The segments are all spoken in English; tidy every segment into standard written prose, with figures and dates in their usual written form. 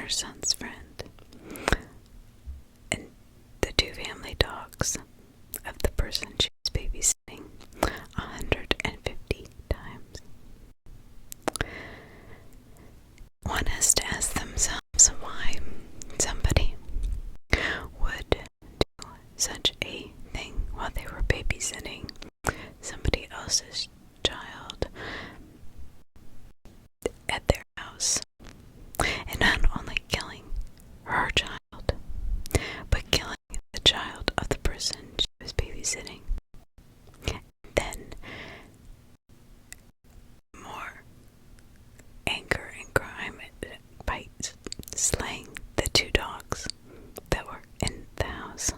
her son's friend, and the two family dogs of the person she was babysitting 150 times. One has to ask themselves why somebody would do such a thing while they were babysitting somebody else's child at their house, and not only killing her child, but killing the child of the person she was babysitting. Then more anger and crime by slaying the two dogs that were in the house.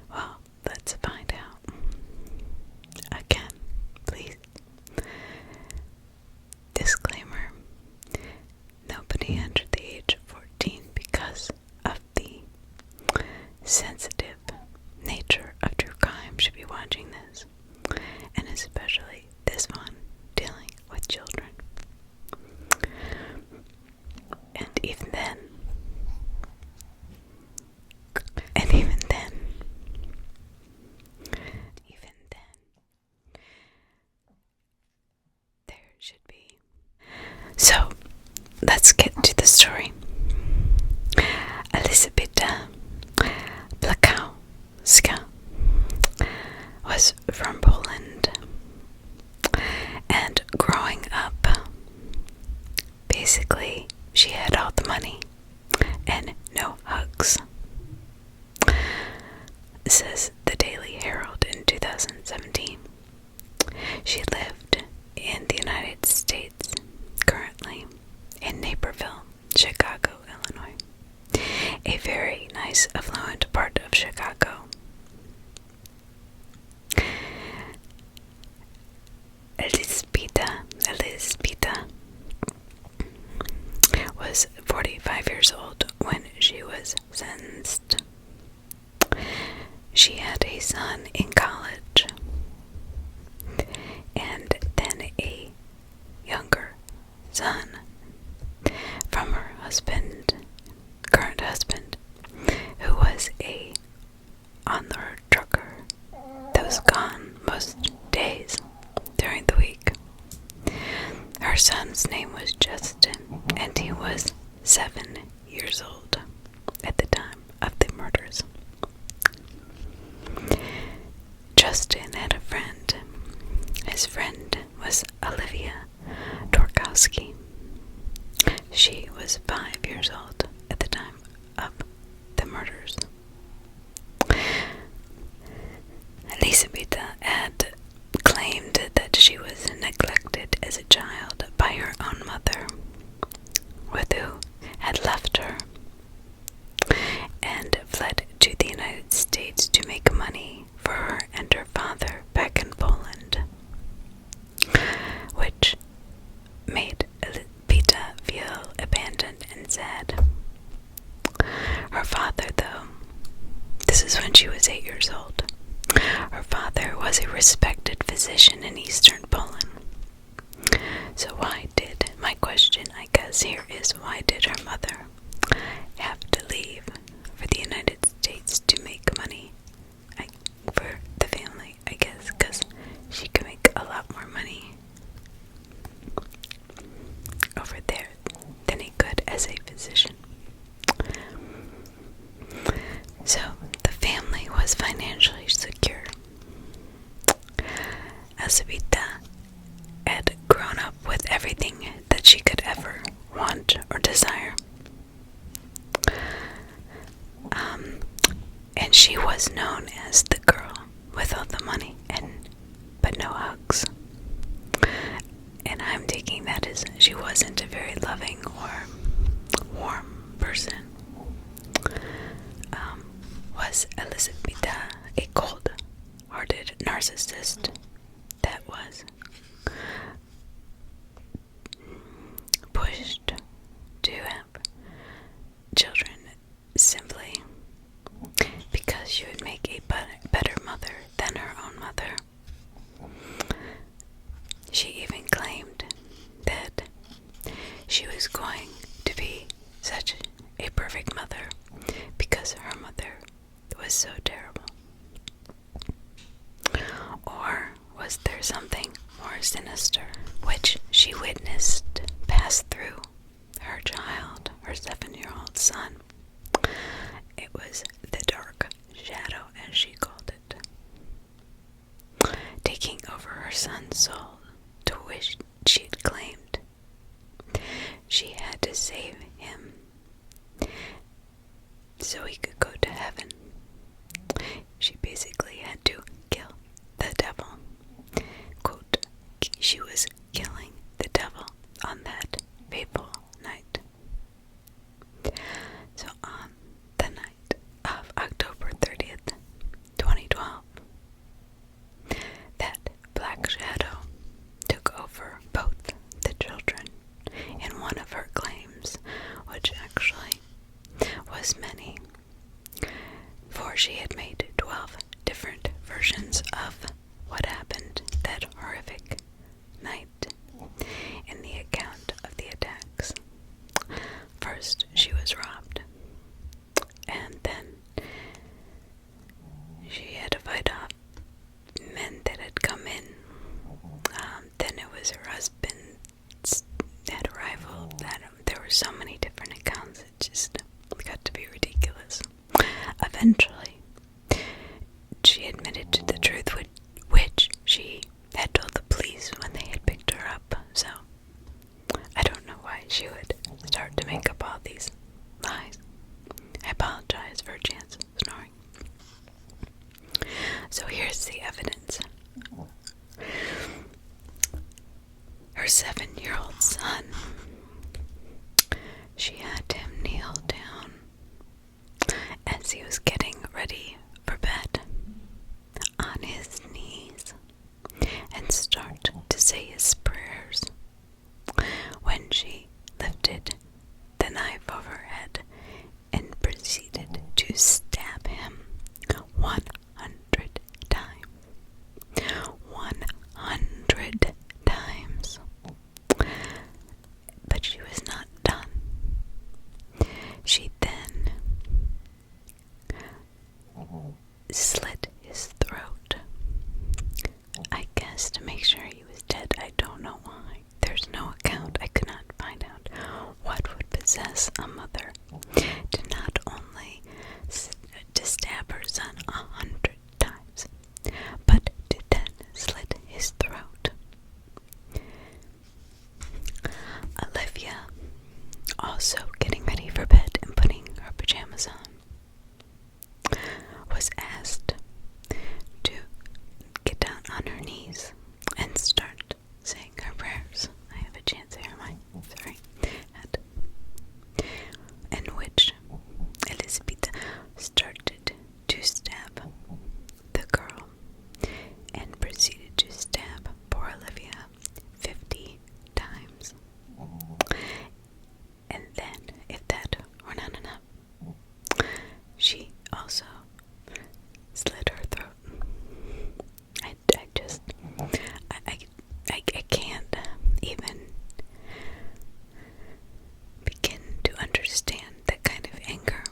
Well, let's find out. Again, please. Disclaimer: nobody under the age of 14, because of the sensitive nature of true crime, should be watching this, and especially this one dealing with children. And even then, there should be. So, let's get to the story. Elzbieta Plackowska was from Poland, and growing up, basically, she had all the money and no hugs, says the Daily Herald in 2017. She lived in the United States, currently in Naperville, Chicago, Illinois, a very nice, affluent part of Chicago. Elzbieta was 45 years old when she was sentenced. She had a son in college, and then a younger son from her current husband, who was a on-the-road trucker that was gone most days during the week. Her son's name was Justin, and he was 7 years old at the time of the murders. Justin had a friend. His friend was Olivia Dorkowski. She was 5 years old at the time of the murders. Elzbieta had claimed that she was neglected as a child by her own mother, who had left her and fled to the United States to make money for her and her father back in Poland, which made Elzbieta feel abandoned and sad. Her father, though, this is when she was 8 years old, her father was a respected physician in eastern Poland. So my question, I guess, here is, why did her mother have to leave for the United States to make money for the family? I guess because she could make a lot more money over there than he could as a physician. So the family was financially secure. Elzbieta had grown up with everything that she could ever want or desire. And she was known as the girl with all the money but no hugs. And I'm taking that as she wasn't a very loving or warm person. Was Elzbieta a cold-hearted narcissist that was pushed to have children simply because she would make a better mother than her own mother? She even claimed that she was going to be such a perfect mother because her mother was so terrible? Or was there something more sinister which she witnessed pass through her child, her 7-year-old son? It was the dark shadow, as she called it, taking over her son's soul, to which she had claimed. She had to save him so he could go to heaven. She basically had to kill the devil. Quote, she was killing the devil on that fateful night. So on the night of October 30th, 2012, that black shadow took over both the children in one of her claims, which actually was many, for she had made 12 different versions of what happened that horrific night in the account of the attacks. First, she was robbed, and then she had to fight off men that had come in. Then it was her husband's that arrival. There were so many different accounts, it just got to be ridiculous. Eventually, she admitted to the truth, which she had told the police when they had picked her up. So I don't know why she would start to make up all these lies. I apologize for a chance of snoring. So here's the evidence. Her 7-year-old son, she had him kneel down as he was getting ready for bed on his knees and start to say his prayers when she lifted the knife overhead and proceeded to stab him 100 times. 100 times. But she was not done. She then slit his throat. I guess to make sure he was dead. I don't know why. There's no account. I could not find out what would possess a mother to not only to stab her son 100 times, but to then slit his throat. Olivia, also getting ready for bed and putting her pajamas on, was asked to get down on her knees and start saying her prayers. I have a chance here, sorry. In which Elzbieta started to stab the girl and proceeded to stab poor Olivia 50 times. And then, if that were not enough, she also slit her throat. I can't even begin to understand that kind of anger.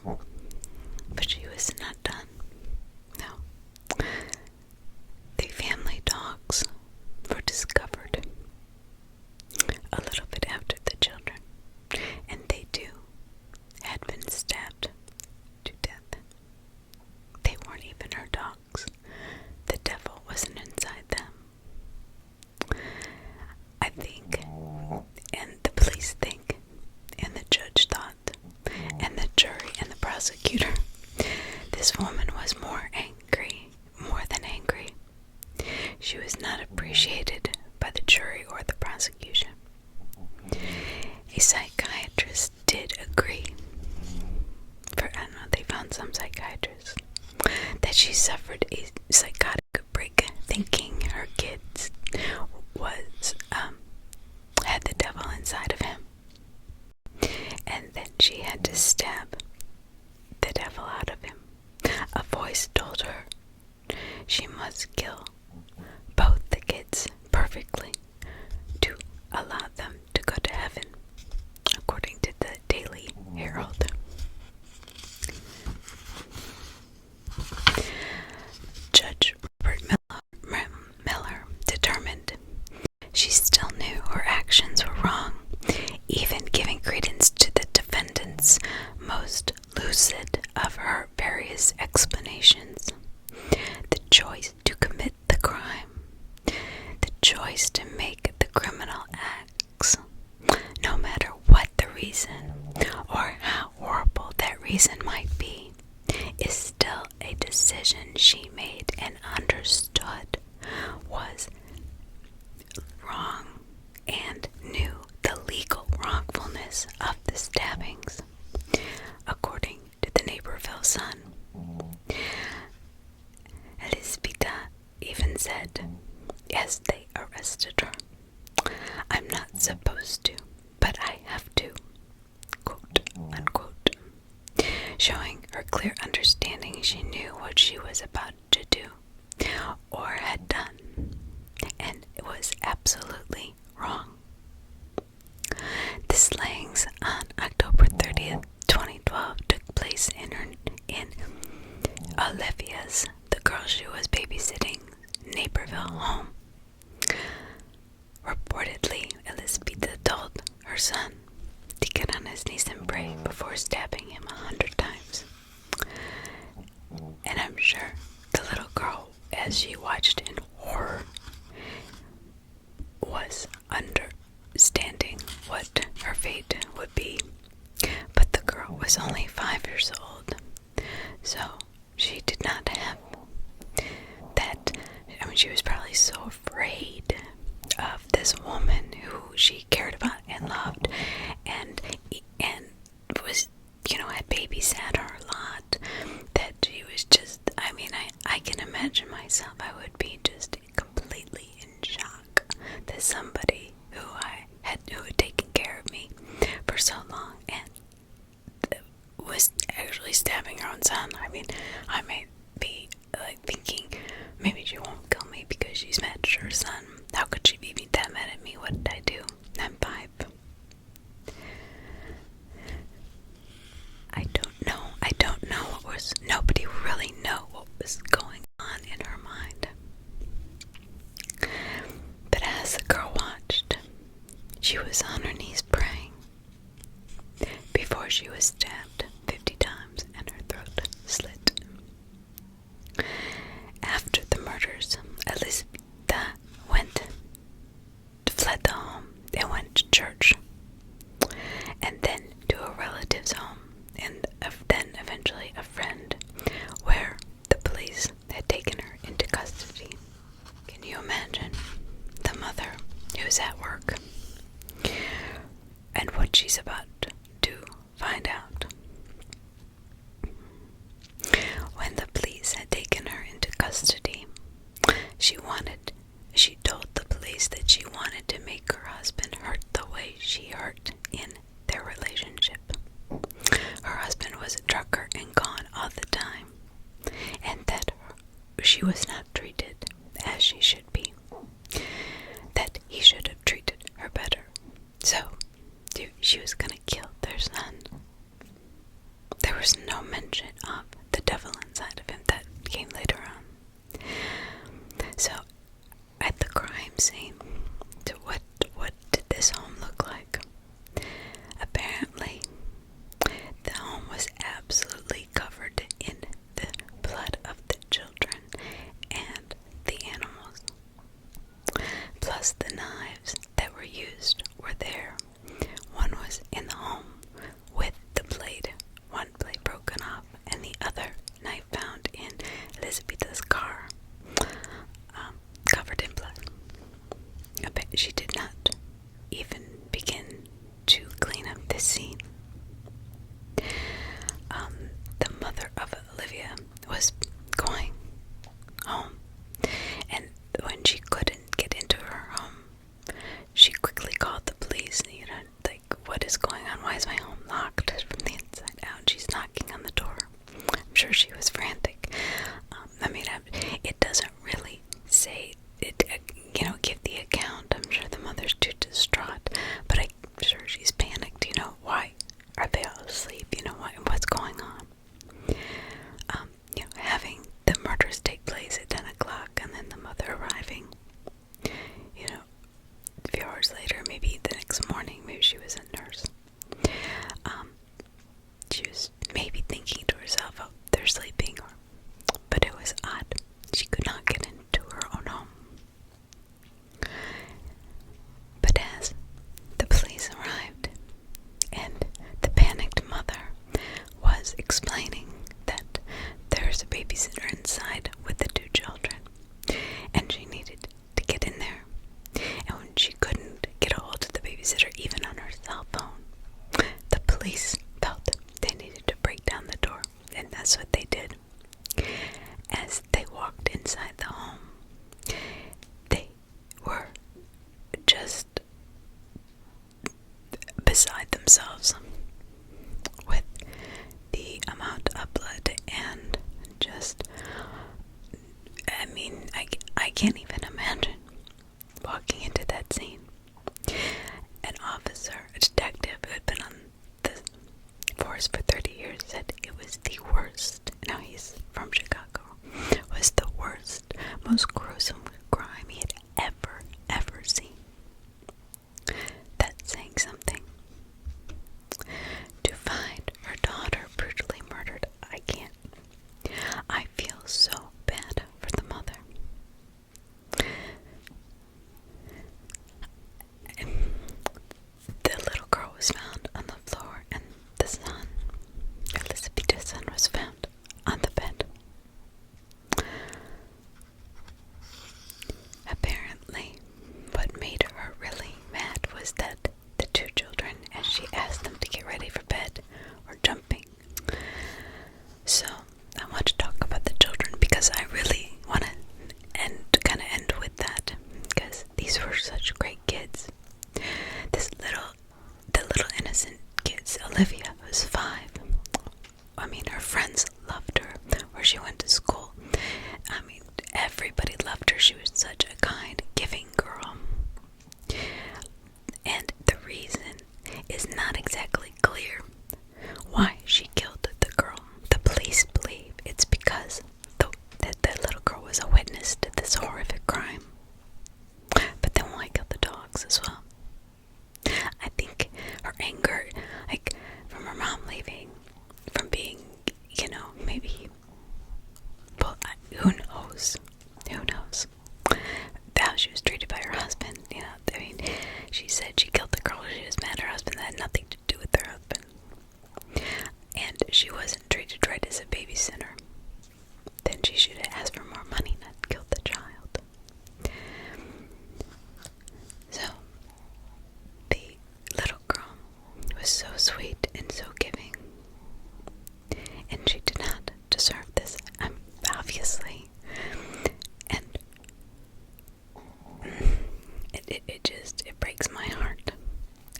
But she was not done. No. The family dogs were discovered a little bit after the children, and they too had been stabbed to death. They weren't even her dogs. The devil wasn't inside them. I think, and the police think, and the judge thought, and the jury and the prosecutor, this woman was more than angry. She was not appreciated by the jury or the prosecution. A psychiatrist did agree, they found some psychiatrists, that she suffered a psychotic break, thinking her kids had the devil inside of him. And then she had to stab the devil out of him. A voice told her she must kill both the kids perfectly to allow them to go to heaven, according to the daily Herald. Judge Robert Miller determined she still knew her actions were wrong, even giving credence to the defendant's most lucid of her various explanations. The choice to commit the crime, the choice to make the criminal acts, no matter what the reason or how horrible that reason might be, is still a decision she made and understood was wrong and knew the legal wrongfulness of the stabbings, according to the Naperville Sun. Elzbieta even said, as they arrested her, "I'm not supposed to, but I have to," quote unquote, showing her clear understanding she knew what she was about to do or had done, and it was absolutely wrong. The slayings on October 30th, 2012 took place in Olivia's, the girl she was babysitting, Naperville home. Reportedly, Elzbieta told her son to get on his knees and pray before stabbing him 100 times. And I'm sure the little girl, as she watched in horror, was understanding what her fate would be. But the girl was only 5 years old, so she did not have that. I mean, she was probably so afraid of this woman who she cared about and loved, and was, had babysat her a lot, that she was just, I can imagine myself, I would be just completely in shock that somebody who had taken care of me for so long and was actually stabbing her own son. I may be thinking, maybe she won't kill me because she's mad at her son. How could she be that mad at me? What did I do? I'm 5. I don't know what was, nobody really know what was going on in her mind. But as the girl watched, she was on her knees praying before she was stabbed 50 times and her throat slit. After the murders, Elzbieta fled the home and went to church, and then to a relative's home, and then eventually a friend, where the police had taken her into custody. Can you imagine the mother who's at work and what she's about to find out? When the police had taken her into custody, she told the police that she wanted to make her husband hurt the way she hurt in their relationship. Her husband was a trucker and gone all the time, and that she was not treated as she should be, that he should have treated her better. So, she was gonna kill their son. There was no mention of the devil inside of him. That came later on. So, at the crime scene, what did this home look like? Apparently, the home was absolutely covered in the blood of the children and the animals. Plus, the knives that were used were there. One was in the home with the blade, one blade broken off, and the other knife found in Elzbieta's car, covered in blood. was explaining that there's a babysitter inside with the 2 children, and she needed to get in there. And when she couldn't get a hold of the babysitter, even on her cell phone, the police felt they needed to break down the door, and that's what they did. As they walked inside the home, they were just beside themselves with the amount of blood and just, I can't even imagine walking into that scene. An officer, a detective who had been on the force for 30 years, said it was the worst. Now he's from Chicago. Was the worst, most gruesome crime he had ever seen. That's saying something. To find her daughter brutally murdered, I can't. I feel so bad for the mother. The little girl was found on the floor, and the son, Elzbieta's son, was found on the bed. Apparently, what made her really mad was that the 2 children, as she asked them to get ready for bed, were jumping. So, I want to talk about the children because I really want to end with that, because these were such great kids. The little innocent kids, Olivia was 5. Her friends loved her where she went to school. Everybody loved her. She was such a kind, giving girl. And the reason is not exactly clear why she killed the girl. The police believe it's because that little girl was a witness to this horrific crime. But then why kill the dogs as well? I think her anger, from her mom leaving, from being, maybe, well, who knows? How she was treated by her husband, she said she killed the girl. She was mad at her husband. That had nothing to do with her husband. And she wasn't treated right as a babysitter. Then she should have asked for more money, not killed the child. So, the little girl was so sweet and so giving. And she did not deserve this, obviously. And it breaks my heart.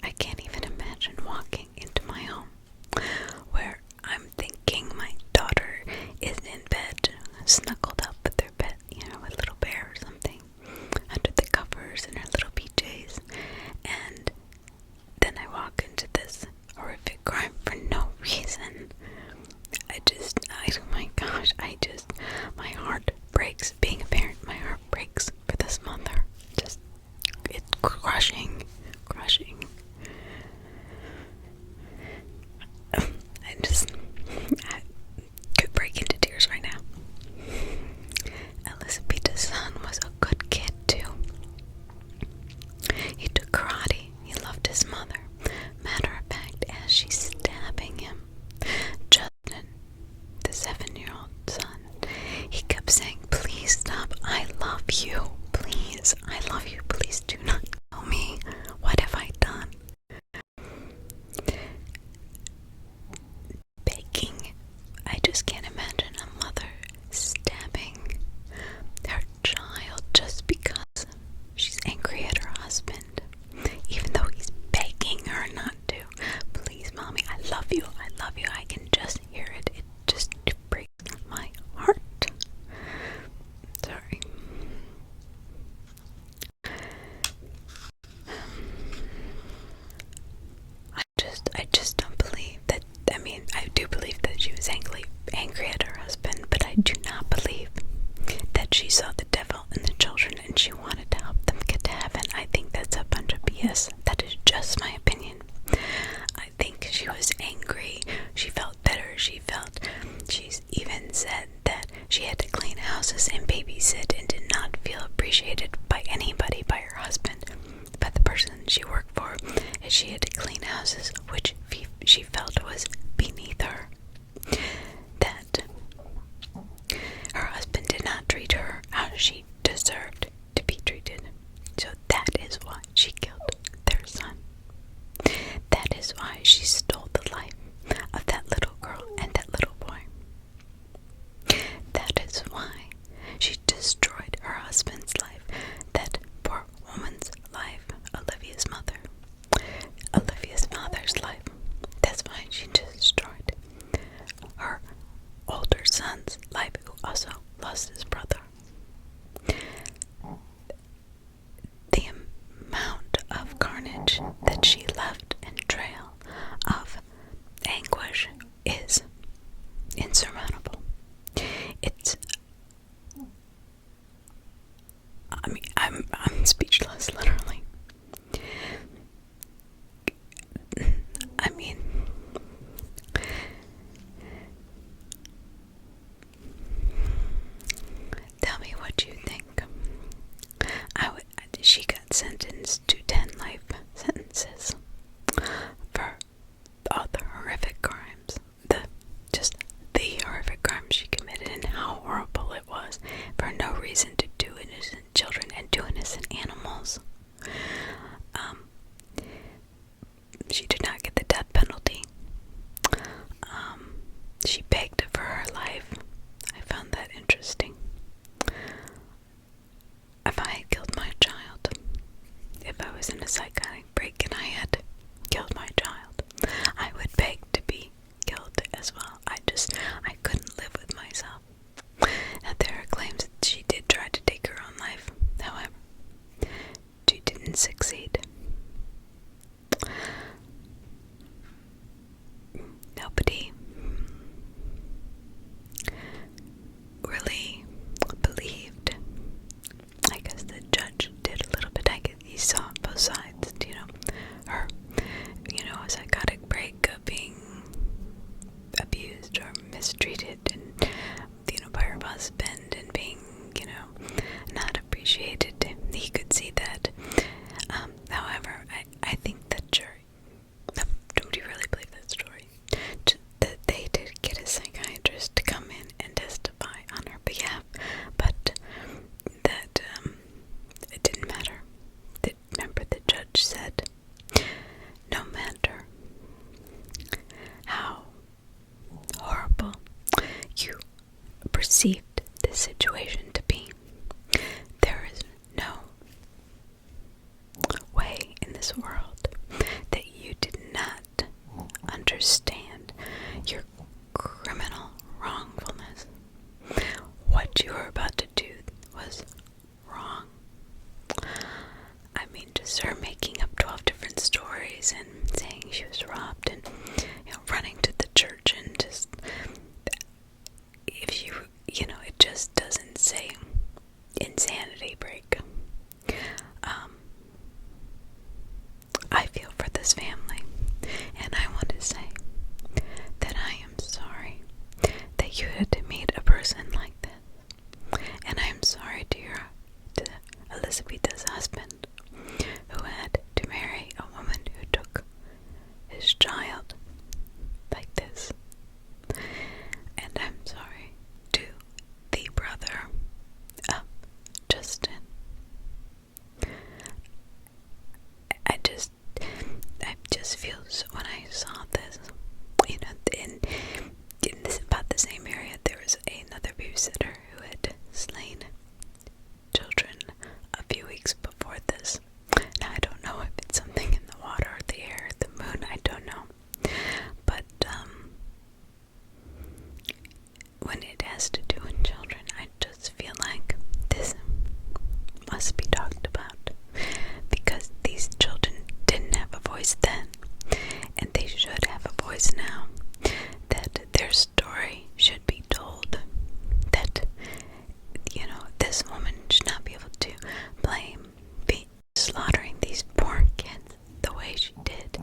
I can't even imagine walking into my home where I'm thinking my daughter is in bed, snuggled up with their bed, a little bear or something, under the covers in her little PJs, and then I walk into this horrific crime for no reason. Oh my gosh, my heart breaks. Being a parent, my heart breaks for this mother. It's crushing. I could break into tears right now. Elzbieta's son was a good kid too. He took karate. He loved his mother. Matter of fact, as she's stabbing him, Justin, the 7-year-old son, he kept saying, "Please stop. I love you. Please, I love you. Please do not kill me. What have I done?" Begging. I just can't imagine a mother stabbing her child just because she's angry at her husband, even though he's begging her not to. "Please, mommy, I love you. I can just hear it. It just breaks my heart." Sorry. I just don't believe that. I do believe that she was angry at her husband, but I do not believe that she saw the devil in the children and she wanted to help them get to heaven. I think that's a bunch of BS. That is just my opinion. I think she was angry. She felt better. She's even said that she had to clean houses and babysit and did not feel appreciated by anybody, by her husband, by the person she worked for, as she had to clean houses, which she felt was beneath her. She begged for her life. I found that interesting. If I had killed my child, if I was in a psychotic break and I had killed my child, I would beg to be killed as well. I couldn't live with myself. Now, there are claims that she did try to take her own life. However, she didn't succeed. Nobody really believed. I guess the judge did a little bit. He saw both sides, her, a psychotic break of being abused or mistreated and, by her husband and being, not appreciated. He could see that. However, I think the jury, nobody really believed that story, that they did get a psychiatrist to come in and testify on her behalf, but that it didn't matter. Remember, the judge said, no matter how horrible you perceived this situation to be, there is no way in this world that you did not understand your criminal wrongfulness. What you were about to do was wrong. I mean, just her making up 12 different stories and saying she was robbed and, running to the church and just, if you, it just doesn't say insanity break. I feel for this family, and I want to say that I am sorry that you had to meet a person like this, and I am sorry to Elzbieta's husband, who had to marry a woman who took his child like this, and I'm sorry to the brother of Justin. I just feel when I saw this, in this about the same area, there was another babysitter who had slain children a few weeks before this. Now, I don't know if it's something in the water, or the air, the moon, I don't know. But, when it has to do with children, I just feel like this must be talked about, because these children didn't have a voice then, and they should have a voice now, that their story should be told, that, this woman should not be able to blame slaughtering these poor kids the way she did,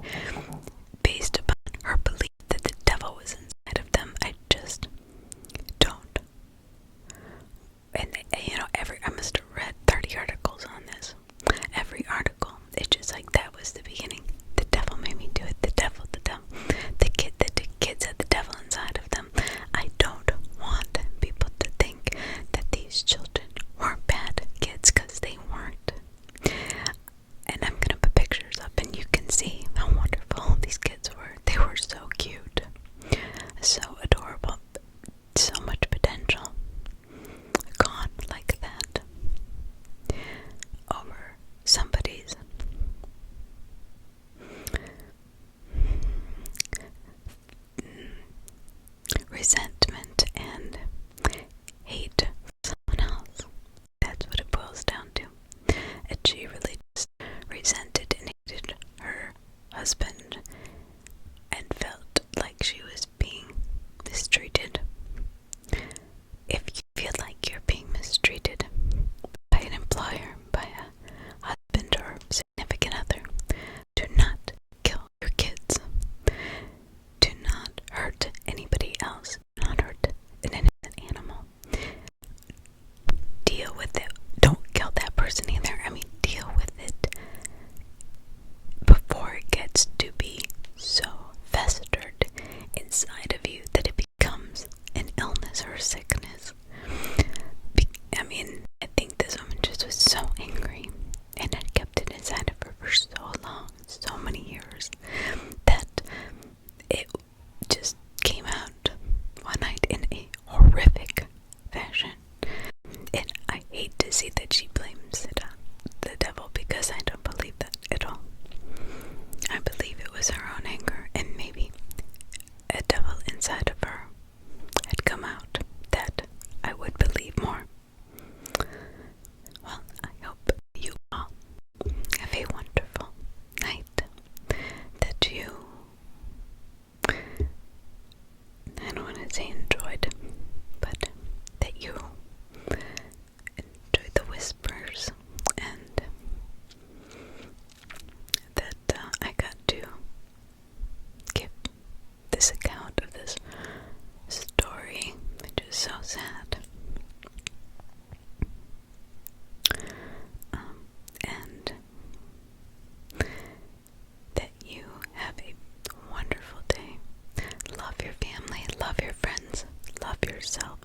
based upon her belief that the devil was inside of them. I just don't. And, I must have read 30 articles on this. Every article, it's just like, that was the beginning. The devil made me do it. The devil. The kids had the devil inside of them. I don't want people to think that these children were bad kids, because they weren't. And I'm gonna put pictures up and you can see how wonderful these kids were. They were so cute, so adorable, so much potential gone like that over somebody's resentment and hate for someone else. That's what it boils down to. And she really just resented and hated her husband and felt like she was being mistreated. If you feel like you're being mistreated by an employer, by a husband or significant other, do not kill your kids. Do not hurt anybody else. Do not hurt an innocent animal. Deal with it. Don't kill that person either. I mean, deal with it before it gets to be so festered inside of you that it becomes an illness or a sickness. I think this woman just was so angry and had kept it inside of her for so long, so many years, that it just came out to say enjoyed, but that you enjoyed the whispers, and that I got to give this account of this story, which is so sad. And that you have a wonderful day. Love your family, love your friends, love yourself.